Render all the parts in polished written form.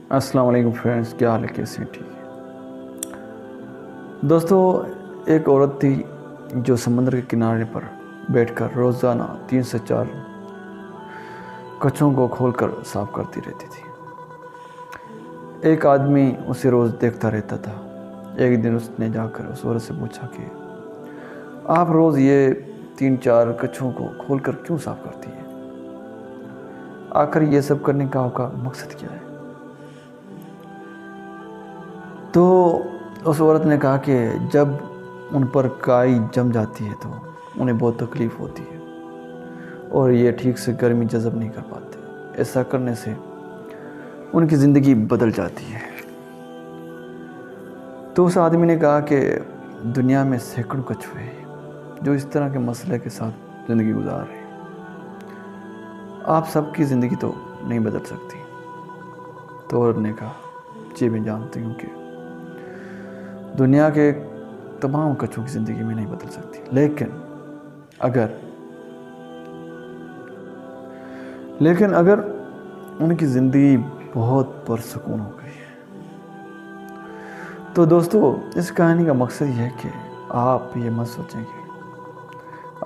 السلام علیکم فرینڈز، کیا حال ہے؟ کیسے ہیں؟ ٹھیک ہے دوستو، ایک عورت تھی جو سمندر کے کنارے پر بیٹھ کر روزانہ 3 سے 4 کچھوں کو کھول کر صاف کرتی رہتی تھی۔ ایک آدمی اسے روز دیکھتا رہتا تھا۔ ایک دن اس نے جا کر اس عورت سے پوچھا کہ آپ روز یہ 3-4 کچھوں کو کھول کر کیوں صاف کرتی ہیں؟ آخر یہ سب کرنے کا آپ کا مقصد کیا ہے؟ تو اس عورت نے کہا کہ جب ان پر کائی جم جاتی ہے تو انہیں بہت تکلیف ہوتی ہے اور یہ ٹھیک سے گرمی جذب نہیں کر پاتے۔ ایسا کرنے سے ان کی زندگی بدل جاتی ہے۔ تو اس آدمی نے کہا کہ دنیا میں سینکڑوں کچھوے ہیں جو اس طرح کے مسئلے کے ساتھ زندگی گزار رہے ہیں۔ آپ سب کی زندگی تو نہیں بدل سکتی۔ تو عورت نے کہا جی میں جانتی ہوں کہ دنیا کے تمام کچھوں کی زندگی میں نہیں بدل سکتی، لیکن اگر ان کی زندگی بہت پرسکون ہو گئی ہے۔ تو دوستو، اس کہانی کا مقصد یہ ہے کہ آپ یہ مت سوچیں کہ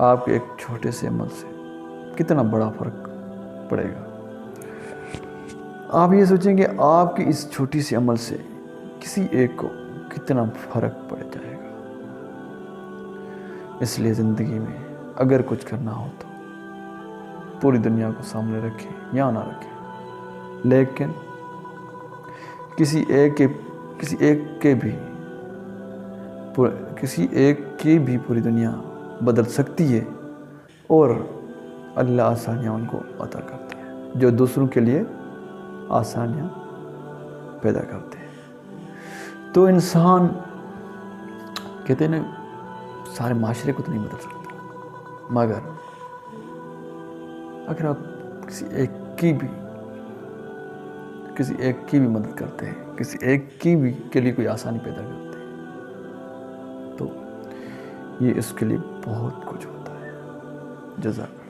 آپ کے ایک چھوٹے سے عمل سے کتنا بڑا فرق پڑے گا۔ آپ یہ سوچیں کہ آپ کی اس چھوٹی سی عمل سے کسی ایک کو کتنا فرق پڑ جائے گا۔ اس لیے زندگی میں اگر کچھ کرنا ہو تو پوری دنیا کو سامنے رکھیں یا نہ رکھیں، لیکن کسی ایک کی بھی پوری دنیا بدل سکتی ہے، اور اللہ آسانیاں ان کو عطا کرتا ہے جو دوسروں کے لیے آسانیاں پیدا کرتے ہیں۔ تو انسان کہتے ہیں نا، سارے معاشرے کو تو نہیں بدل سکتا، مگر اگر آپ کسی ایک کی بھی مدد کرتے ہیں، کسی ایک کے لیے کوئی آسانی پیدا کرتے ہیں، تو یہ اس کے لیے بہت کچھ ہوتا ہے۔ جزاک اللہ۔